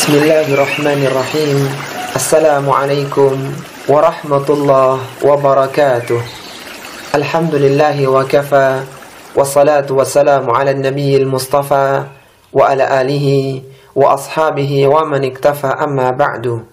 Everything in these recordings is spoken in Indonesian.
Bismillahirrahmanirrahim. Assalamualaikum warahmatullahi wabarakatuh. Alhamdulillahi wa kafa, wassalatu wassalamu ala nabiyil mustafa wa ala alihi wa ashabihi wa man iktafa, amma ba'du.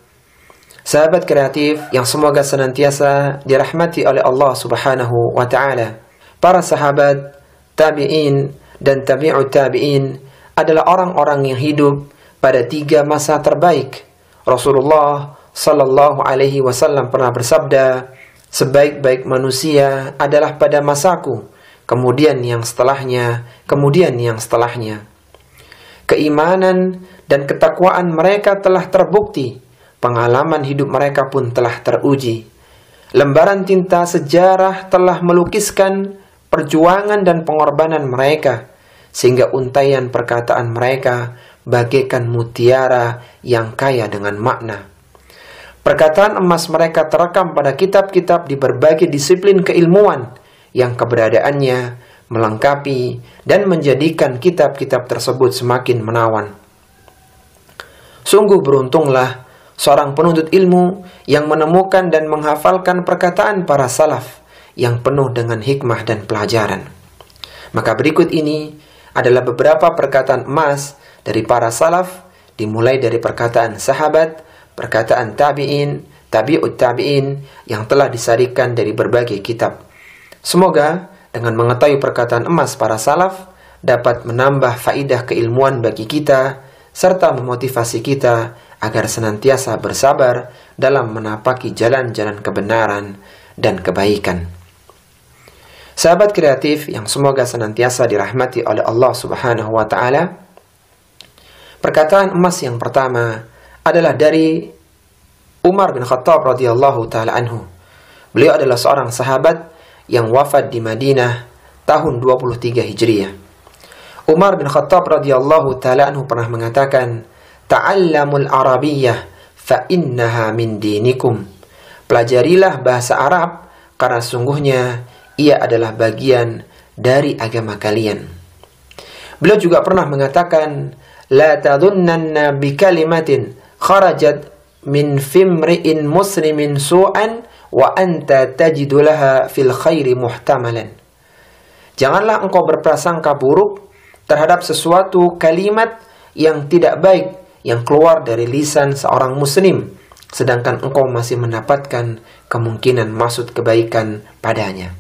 Sahabat kreatif yang semoga senantiasa dirahmati oleh Allah subhanahu wa ta'ala. Para sahabat, tabi'in dan tabi'ut tabi'in adalah orang-orang yang hidup pada 3 masa terbaik. Rasulullah sallallahu alaihi wasallam pernah bersabda, sebaik-baik manusia adalah pada masaku, kemudian yang setelahnya, kemudian yang setelahnya. Keimanan dan ketakwaan mereka telah terbukti, pengalaman hidup mereka pun telah teruji. Lembaran tinta sejarah telah melukiskan perjuangan dan pengorbanan mereka, sehingga untaian perkataan mereka bagaikan mutiara yang kaya dengan makna. Perkataan emas mereka terekam pada kitab-kitab di berbagai disiplin keilmuan yang keberadaannya melengkapi dan menjadikan kitab-kitab tersebut semakin menawan. Sungguh beruntunglah seorang penuntut ilmu yang menemukan dan menghafalkan perkataan para salaf yang penuh dengan hikmah dan pelajaran. Maka berikut ini adalah beberapa perkataan emas dari para salaf, dimulai dari perkataan sahabat, perkataan tabi'in, tabi'ut tabi'in yang telah disarikan dari berbagai kitab. Semoga dengan mengetahui perkataan emas para salaf dapat menambah faidah keilmuan bagi kita, serta memotivasi kita agar senantiasa bersabar dalam menapaki jalan-jalan kebenaran dan kebaikan. Sahabat kreatif yang semoga senantiasa dirahmati oleh Allah subhanahu wa ta'ala, perkataan emas yang pertama adalah dari Umar bin Khattab radhiyallahu ta'ala anhu. Beliau adalah seorang sahabat yang wafat di Madinah tahun 23 Hijriah. Umar bin Khattab radhiyallahu ta'ala anhu pernah mengatakan, ta'allamul arabiyyah fa innaha min dinikum. Pelajarilah bahasa Arab karena sungguhnya ia adalah bagian dari agama kalian. Beliau juga pernah mengatakan, la tadhunnanna bi kalimatin kharajat min fimri'in muslimin su'an wa anta tajidu laha fil khairi muhtamalan. Janganlah engkau berprasangka buruk terhadap sesuatu kalimat yang tidak baik yang keluar dari lisan seorang muslim, sedangkan engkau masih mendapatkan kemungkinan maksud kebaikan padanya.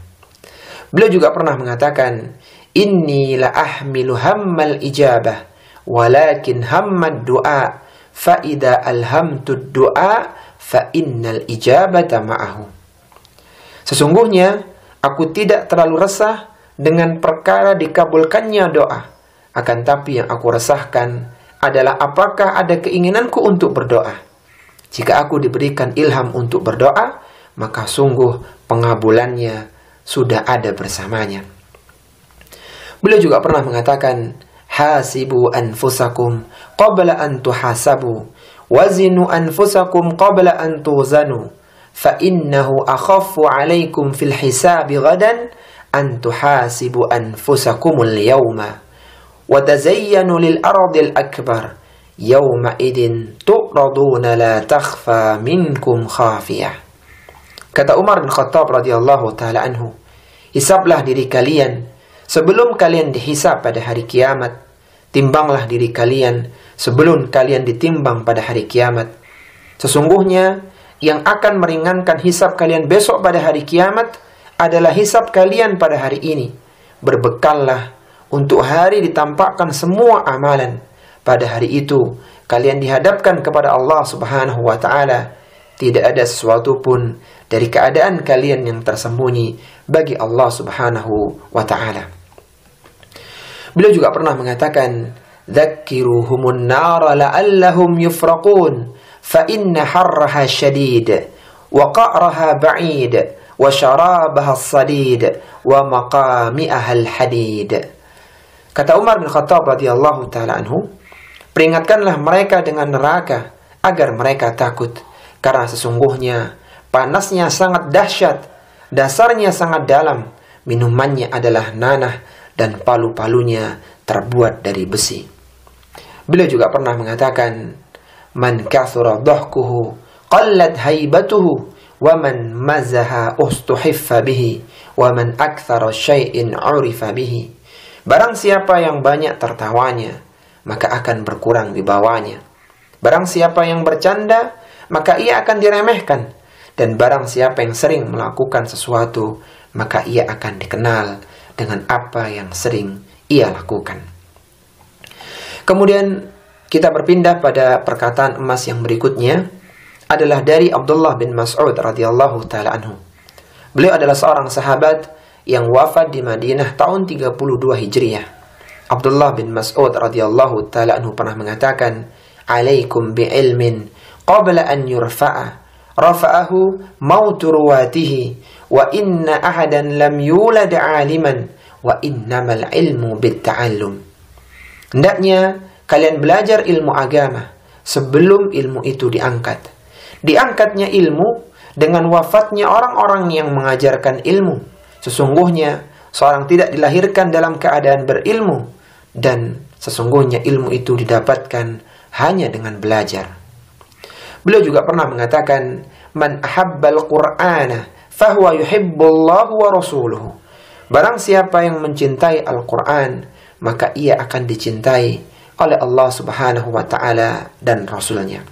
Beliau juga pernah mengatakan, inni la ahmilu hammal ijabah walakin hammad du'a fa idza alhamtud du'a fa innal ijabata ma'ahu. Sesungguhnya aku tidak terlalu resah dengan perkara dikabulkannya doa, akan tapi yang aku resahkan adalah apakah ada keinginanku untuk berdoa. Jika aku diberikan ilham untuk berdoa, maka sungguh pengabulannya sudah ada bersamanya. Beliau juga pernah mengatakan, hasibu anfusakum qabla an tuhasabu wazinu anfusakum qabla an tuzanu fa innahu akhaffu alaikum fil hisabi ghadan an tuhasibu anfusakumul yawma wa tazayyanu lil ardil akbar yawma idin tu'raduna la takhfa minkum khafiyah. Kata Umar bin Khattab radhiyallahu ta'ala anhu, hisablah diri kalian sebelum kalian dihisab pada hari kiamat. Timbanglah diri kalian sebelum kalian ditimbang pada hari kiamat. Sesungguhnya yang akan meringankan hisab kalian besok pada hari kiamat adalah hisab kalian pada hari ini. Berbekallah untuk hari ditampakkan semua amalan. Pada hari itu kalian dihadapkan kepada Allah subhanahu wa ta'ala. Tidak ada sesuatu pun dari keadaan kalian yang tersembunyi bagi Allah subhanahu wa ta'ala. Beliau juga pernah mengatakan, dzakkiruhumun nara la'allahum yufraqun fa inna harraha syadid wa qa'raha ba'id wa syarabaha sadid wa maqami'aha al-hadid. Kata Umar bin Khattab radhiyallahu ta'ala anhu, peringatkanlah mereka dengan neraka agar mereka takut, karena sesungguhnya panasnya sangat dahsyat, dasarnya sangat dalam, minumannya adalah nanah, dan palu-palunya terbuat dari besi. Beliau juga pernah mengatakan, Man kathura dhahkuhu qallat haibatuhu wa man mazaha ustuhiffa bihi wa man akthara syai'in 'urifa bihi. Barang siapa yang banyak tertawanya, maka akan berkurang wibawanya. Barang siapa yang bercanda, maka ia akan diremehkan. Dan barang siapa yang sering melakukan sesuatu, maka ia akan dikenal dengan apa yang sering ia lakukan. Kemudian kita berpindah pada perkataan emas yang berikutnya, adalah dari Abdullah bin Mas'ud radhiyallahu taala anhu. Beliau adalah seorang sahabat yang wafat di Madinah tahun 32 Hijriah. Abdullah bin Mas'ud radhiyallahu taala anhu pernah mengatakan, "Alaikum bi'ilmin qabla an yurfa'a, rafa'ahu mautu ruwatihi, wa inna ahadan lam yulad 'aliman, wa innamal ilmu bitta'allum." Hendaknya kalian belajar ilmu agama sebelum ilmu itu diangkat. Diangkatnya ilmu dengan wafatnya orang-orang yang mengajarkan ilmu. Sesungguhnya seorang tidak dilahirkan dalam keadaan berilmu, dan sesungguhnya ilmu itu didapatkan hanya dengan belajar. Beliau juga pernah mengatakan, "Man ahabbal Qur'ana fahuwa yuhibbullahu wa rasuluhu." Barang siapa yang mencintai Al-Quran, maka ia akan dicintai oleh Allah Subhanahu wa taala dan Rasulnya.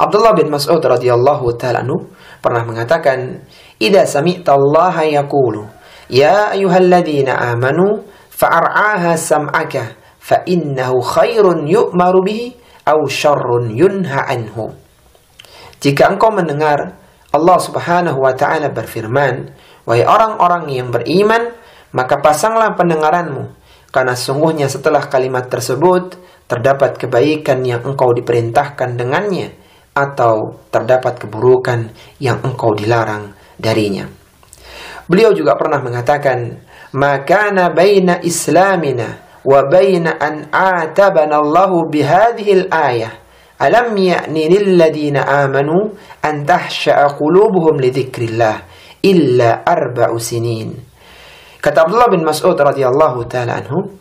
Abdullah bin Mas'ud radhiyallahu ta'ala anhu pernah mengatakan, "Idza sami'ta Allah yaqulu, ya ayyuhalladzina amanu fa'ar'aha sam'aka fa innahu khairun yu'maru bihi aw syarrun yunha anhu." Jika engkau mendengar Allah Subhanahu wa taala berfirman, "Wahai orang-orang yang beriman, maka pasanglah pendengaranmu, karena sesungguhnya setelah kalimat tersebut terdapat kebaikan yang engkau diperintahkan dengannya, atau terdapat keburukan yang engkau dilarang darinya." Beliau juga pernah mengatakan, "Makana baina islamina wa baina an atabana Allahu bihadhihi al-ayah, alam ya'ni lilladina amanu an tahsha'a qulubuhum li dzikrillah illa 4 sinin." Kata Abdullah bin Mas'ud radhiyallahu ta'ala anhu,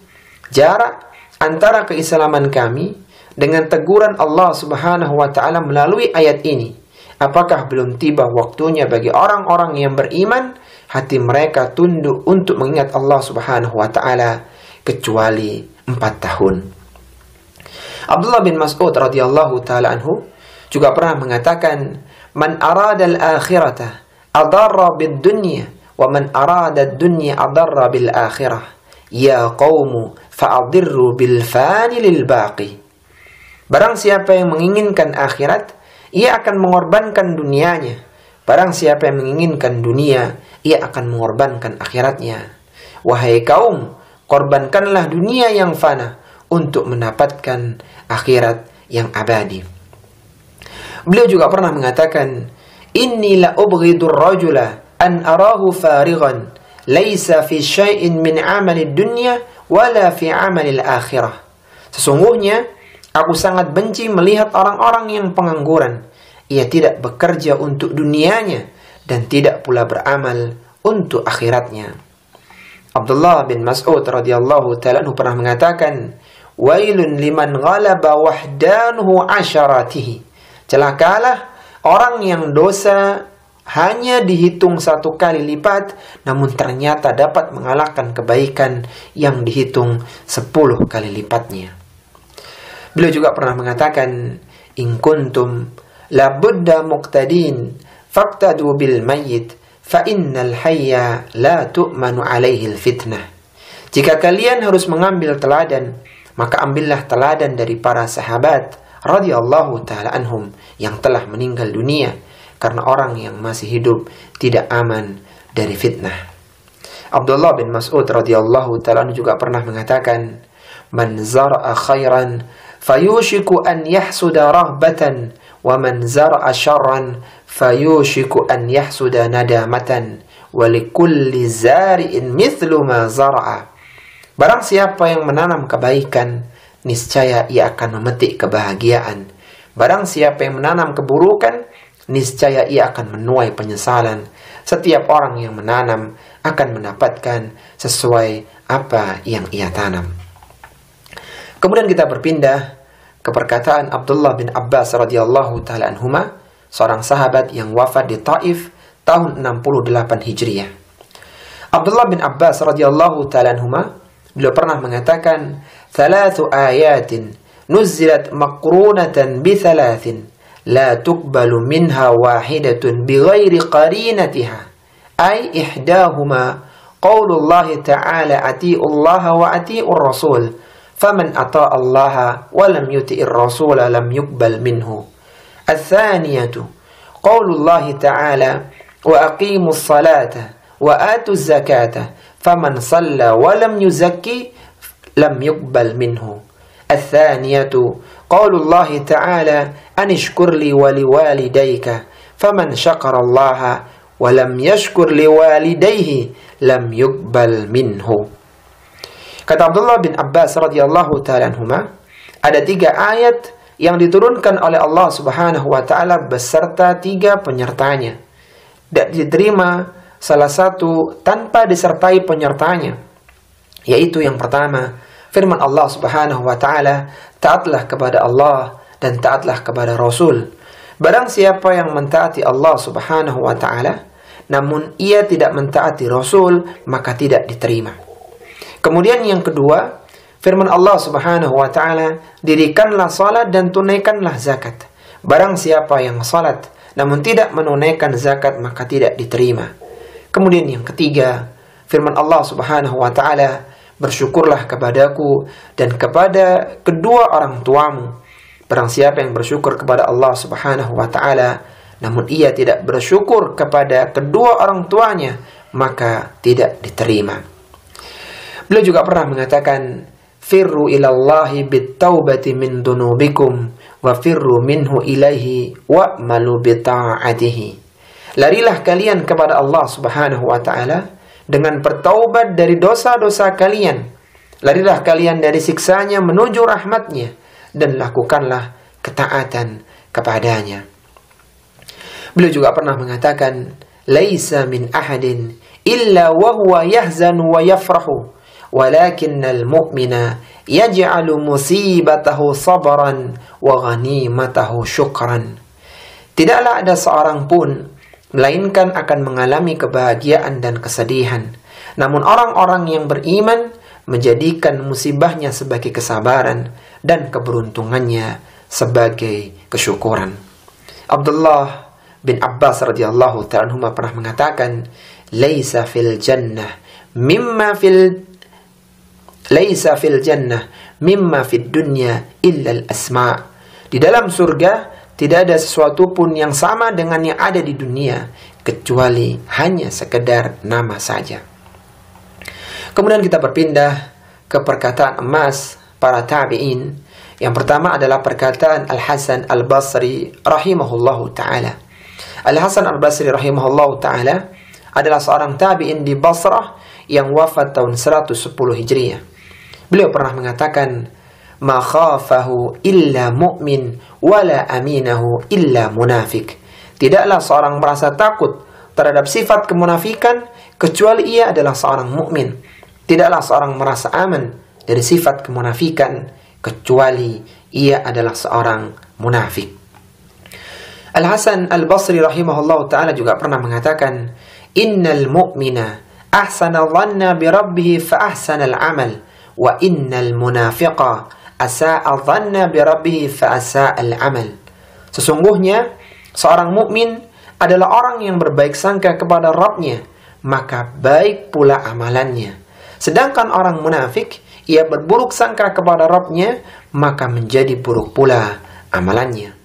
jarak antara keislaman kami dengan teguran Allah Subhanahu wa ta'ala melalui ayat ini, apakah belum tiba waktunya bagi orang-orang yang beriman hati mereka tunduk untuk mengingat Allah Subhanahu wa ta'ala kecuali 4 tahun. Abdullah bin Mas'ud radhiyallahu ta'ala anhu juga pernah mengatakan, "Man arada al-akhirata adarra bid-dunya, wa man arada ad-dunya adarra bil-akhirah. Ya qaumu fa'adirru bil-fani lil-baqi." Barang siapa yang menginginkan akhirat, ia akan mengorbankan dunianya. Barang siapa yang menginginkan dunia, ia akan mengorbankan akhiratnya. Wahai kaum, korbankanlah dunia yang fana untuk mendapatkan akhirat yang abadi. Beliau juga pernah mengatakan, "Inni la ubghidur rajula an arahu farighan, laisa fi syai'in min 'amali dunya wala fi 'amali al-akhirah." Sesungguhnya aku sangat benci melihat orang-orang yang pengangguran. Ia tidak bekerja untuk dunianya dan tidak pula beramal untuk akhiratnya. Abdullah bin Mas'ud radhiyallahu ta'ala anhu pernah mengatakan, "Wailun liman ghalaba wahdanuhu asharatihi." Celakalah orang yang dosa hanya dihitung 1 kali lipat, namun ternyata dapat mengalahkan kebaikan yang dihitung 10 kali lipatnya. Beliau juga pernah mengatakan, "In kuntum labudda muqtadin faqtadu bil mayyit fa innal hayya la tu'manu alaihi al fitnah." Jika kalian harus mengambil teladan, maka ambillah teladan dari para sahabat radhiyallahu ta'ala anhum yang telah meninggal dunia, karena orang yang masih hidup tidak aman dari fitnah. Abdullah bin Mas'ud radhiyallahu ta'ala anhu juga pernah mengatakan, "Man zara'a khairan fayushiku an yahsuda rahbatan, wa man zara'a syarran fayushiku an yahsuda nadamatan, wa likulli zari'in mithlu ma zara'a." Barang siapa yang menanam kebaikan, niscaya ia akan memetik kebahagiaan. Barang siapa yang menanam keburukan, niscaya ia akan menuai penyesalan. Setiap orang yang menanam akan mendapatkan sesuai apa yang ia tanam. Kemudian kita berpindah keperkataan Abdullah bin Abbas radhiyallahu taala anhuma, seorang sahabat yang wafat di Taif tahun 68 Hijriah. Abdullah bin Abbas radhiyallahu taala anhuma, beliau pernah mengatakan, "Thalathu ayatin nuzzilat maqrunatan bi thalathin la tuqbalu minha wahidatun bighairi qarinatiha." Ay ihdahuma qaulullah ta'ala ati'ullaha wa ati'ur rasul. Faman ata'a Allah wa lam yuti'ir rasul lam yuqbal minhu. Ats-tsaniyatu qaulullah ta'ala wa aqimus salata wa atuz zakata faman shalla wa lam yuzakki lam yuqbal minhu. Ats-tsaniyatu qaulullah ta'ala anishkur li wa liwalidayka faman syakara Allah wa lam yashkur liwalidayhi lam yuqbal minhu. Kata Abdullah bin Abbas radhiyallahu ta'ala anhuma, ada 3 ayat yang diturunkan oleh Allah Subhanahu wa taala beserta 3 penyertanya. Dan diterima salah satu tanpa disertai penyertanya, yaitu yang pertama, firman Allah Subhanahu wa taala, taatlah kepada Allah dan taatlah kepada Rasul. Barang siapa yang mentaati Allah Subhanahu wa taala namun ia tidak mentaati Rasul, maka tidak diterima. Kemudian yang kedua, firman Allah Subhanahu wa taala, dirikanlah salat dan tunaikanlah zakat. Barang siapa yang salat namun tidak menunaikan zakat, maka tidak diterima. Kemudian yang ketiga, firman Allah Subhanahu wa taala, bersyukurlah kepadaku dan kepada kedua orang tuamu. Barang siapa yang bersyukur kepada Allah Subhanahu wa taala namun ia tidak bersyukur kepada kedua orang tuanya, maka tidak diterima. Beliau juga pernah mengatakan, firru ilallahi bittaubati min dunubikum wa firru minhu ilaihi wa'malu bita'atihi. Larilah kalian kepada Allah Subhanahu wa taala dengan bertaubat dari dosa-dosa kalian. Larilah kalian dari siksanya menuju rahmatnya dan lakukanlah ketaatan kepadanya. Beliau juga pernah mengatakan, laisa min ahadin illa wa huwa yahzanu wa yafrahu walakinnal mu'mina yaj'alu musibatahu sabran wa ghanimatahu syukran. Tidaklah ada seorang pun melainkan akan mengalami kebahagiaan dan kesedihan. Namun orang-orang yang beriman menjadikan musibahnya sebagai kesabaran dan keberuntungannya sebagai kesyukuran. Abdullah bin Abbas radhiyallahu ta'ala anhuma pernah mengatakan, laisa fil jannah mimma fid dunya illa al-asma'. Di dalam surga tidak ada sesuatu pun yang sama dengan yang ada di dunia kecuali hanya sekedar nama saja. Kemudian kita berpindah ke perkataan emas para tabi'in. Yang pertama adalah perkataan Al-Hasan Al-Basri rahimahullahu ta'ala. Al-Hasan Al-Basri rahimahullahu ta'ala adalah seorang tabi'in di Basrah yang wafat tahun 110 Hijriah. Beliau pernah mengatakan, ma khafahu illa mu'min wala aminahu illa munafik. Tidaklah seorang merasa takut terhadap sifat kemunafikan kecuali ia adalah seorang mukmin. Tidaklah seorang merasa aman dari sifat kemunafikan kecuali ia adalah seorang munafik. Al-Hasan Al-Basri rahimahullah ta'ala juga pernah mengatakan, innal mu'mina ahsana dhanna bi rabbih fa ahsana al-amal wa innal munafiqa asa'a dhanna bi rabbih fa asa'a al-amal. Sesungguhnya seorang mukmin adalah orang yang berbaik sangka kepada Rabb-nya, maka baik pula amalannya. Sedangkan orang munafik, ia berburuk sangka kepada Rabb-nya, maka menjadi buruk pula amalannya.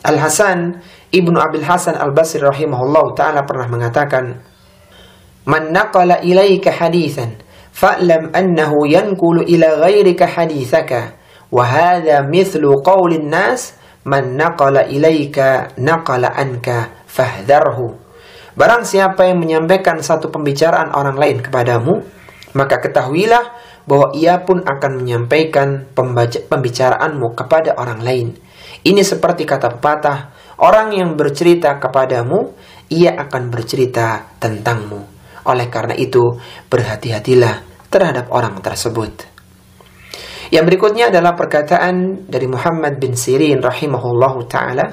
Al-Hasan Ibnu Abil Hasan Al-Basri rahimahullah ta'ala pernah mengatakan, man naqala ilaika hadithan fa'lam annahu yankulu ila ghairika hadithaka wa hadha mithlu qawlin nas man naqala ilaika naqala anka fahdharhu. Barang siapa yang menyampaikan satu pembicaraan orang lain kepadamu, maka ketahuilah bahwa ia pun akan menyampaikan pembicaraanmu kepada orang lain. Ini seperti kata pepatah, orang yang bercerita kepadamu, ia akan bercerita tentangmu. Oleh karena itu, berhati-hatilah terhadap orang tersebut. Yang berikutnya adalah perkataan dari Muhammad bin Sirin rahimahullahu ta'ala.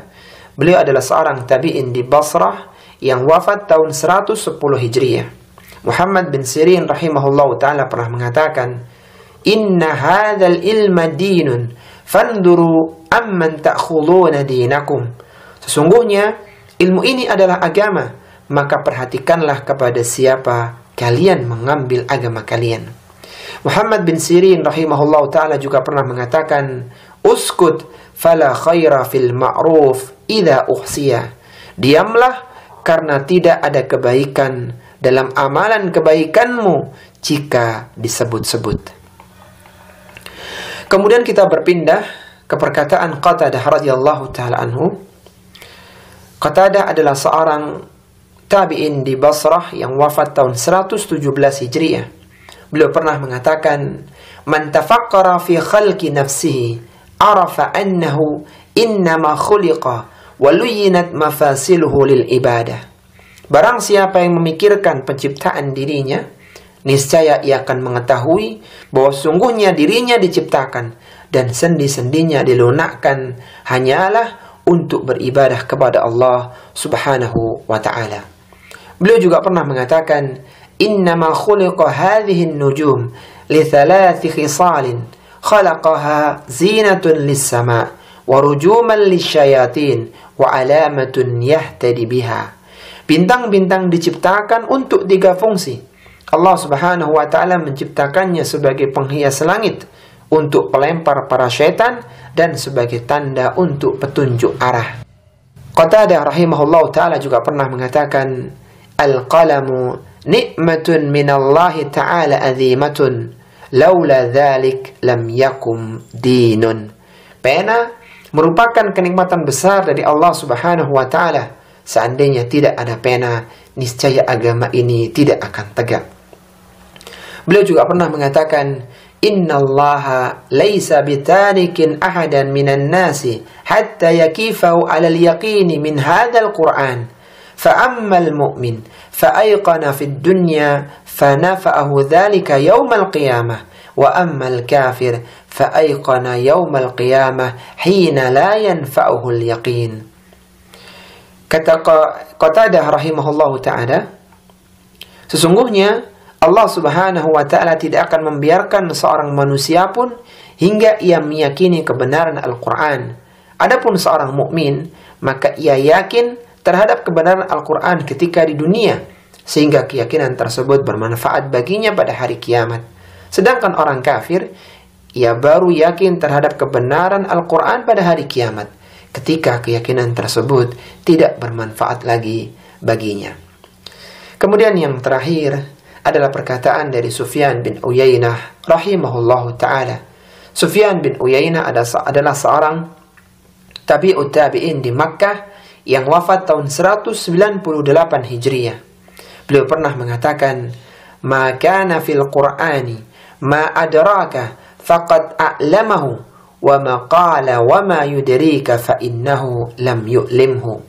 Beliau adalah seorang tabi'in di Basrah yang wafat tahun 110 Hijriah. Muhammad bin Sirin rahimahullahu ta'ala pernah mengatakan, "Inna hadzal ilma dinun, fanduru amman ta'khuduna dinakum." Sesungguhnya ilmu ini adalah agama, maka perhatikanlah kepada siapa kalian mengambil agama kalian. Muhammad bin Sirin rahimahullah ta'ala juga pernah mengatakan, "Uskut fala khaira fil ma'ruf idza uhsiya." Diamlah karena tidak ada kebaikan dalam amalan kebaikanmu jika disebut-sebut. Kemudian kita berpindah ke perkataan Qatadah radhiyallahu ta'ala anhu. Qatadah adalah seorang tabi'in di Basrah yang wafat tahun 117 Hijriah. Beliau pernah mengatakan, "Man tafakkara fi khalqi nafsihi, arafa annahu innama khuliqa wa luyyinat mafasiluhu lil ibadah." Barang siapa yang memikirkan penciptaan dirinya, niscaya ia akan mengetahui bahwa sungguhnya dirinya diciptakan dan sendi-sendinya dilunakkan hanyalah untuk beribadah kepada Allah Subhanahu wa ta'ala. Beliau juga pernah mengatakan, "Innama khuliqa hadhihi an-nujum li thalathi khisalin, khalaqaha zinatun lis-sama' wa rujuman lisyayatin wa alamatun yahtadi biha." Bintang-bintang diciptakan untuk 3 fungsi. Allah Subhanahu wa ta'ala menciptakannya sebagai penghias langit, untuk pelempar para syaitan, dan sebagai tanda untuk petunjuk arah. Qatadah rahimahullah ta'ala juga pernah mengatakan, "Al-qalamu ni'matun minallahi ta'ala azimatun, laula dhalik lam yakum dinun." Pena merupakan kenikmatan besar dari Allah Subhanahu wa ta'ala. Seandainya tidak ada pena, niscaya agama ini tidak akan tegak. Beliau juga pernah mengatakan, "Innallaha laisa bitarikin ahadan minan nasi hatta yakifahu 'alal yaqini min hadzal Qur'an. Fa ammal mu'min fa ayqana fid dunya fa nafa'ahu dzalika yaumal qiyamah wa ammal kafir fa ayqana yaumal qiyamah hina la yanfa'uhu al yaqin." Kata Qatadah rahimahullahu ta'ala, sesungguhnya Allah Subhanahu wa ta'ala tidak akan membiarkan seorang manusia pun hingga ia meyakini kebenaran Al-Quran. Adapun seorang mukmin, maka ia yakin terhadap kebenaran Al-Quran ketika di dunia, sehingga keyakinan tersebut bermanfaat baginya pada hari kiamat. Sedangkan orang kafir, ia baru yakin terhadap kebenaran Al-Quran pada hari kiamat, ketika keyakinan tersebut tidak bermanfaat lagi baginya. Kemudian yang terakhir adalah perkataan dari Sufyan bin Uyainah rahimahullahu ta'ala. Sufyan bin Uyainah adalah seorang tabi'ut tabi'in di Makkah yang wafat tahun 198 Hijriah. Beliau pernah mengatakan, "Ma kana fil Qur'ani ma adraka faqad a'lamahu wa ma qala wa ma yudrika fa innahu lam yu'limhu."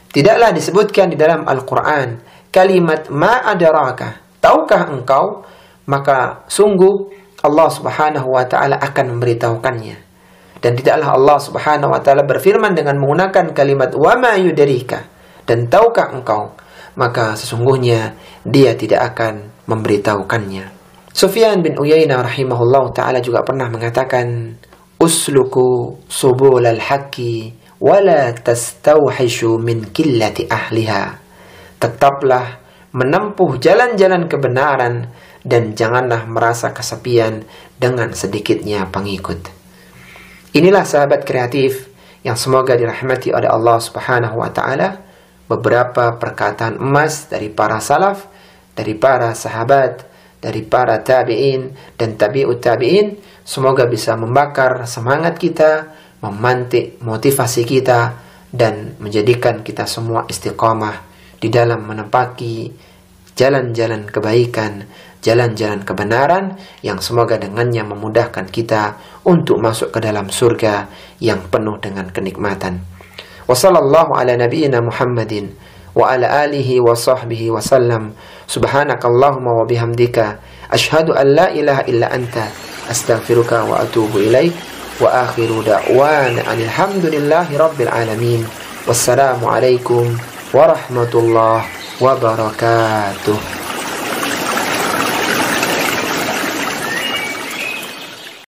Tidaklah disebutkan di dalam Al-Quran kalimat ma adraka, tahukah engkau, maka sungguh Allah Subhanahu wa ta'ala akan memberitahukannya. Dan tidaklah Allah Subhanahu wa ta'ala berfirman dengan menggunakan kalimat wa ma yudrika, dan tahukah engkau, maka sesungguhnya dia tidak akan memberitahukannya. Sufyan bin Uyainah rahimahullah ta'ala juga pernah mengatakan, "Usluku subul al-haqqi wala tastawhishu min qillati ahliha." Tetaplah menempuh jalan-jalan kebenaran dan janganlah merasa kesepian dengan sedikitnya pengikut. Inilah sahabat kreatif yang semoga dirahmati oleh Allah Subhanahu wa ta'ala. Beberapa perkataan emas dari para salaf, dari para sahabat, dari para tabi'in dan tabi'ut tabi'in, semoga bisa membakar semangat kita, memantik motivasi kita, dan menjadikan kita semua istiqamah di dalam menepati jalan-jalan kebaikan, jalan-jalan kebenaran, yang semoga dengannya memudahkan kita untuk masuk ke dalam surga yang penuh dengan kenikmatan. Wa sallallahu ala nabiyyina Muhammadin wa ala alihi wa sahbihi wa sallam. Subhanakallahumma wa bihamdika, ashhadu an la ilaha illa anta, Astaghfiruka wa atubu ilaik. Wa akhiru da'wana alhamdulillahi rabbil alamin. Wassalamualaikum warahmatullahi wabarakatuh.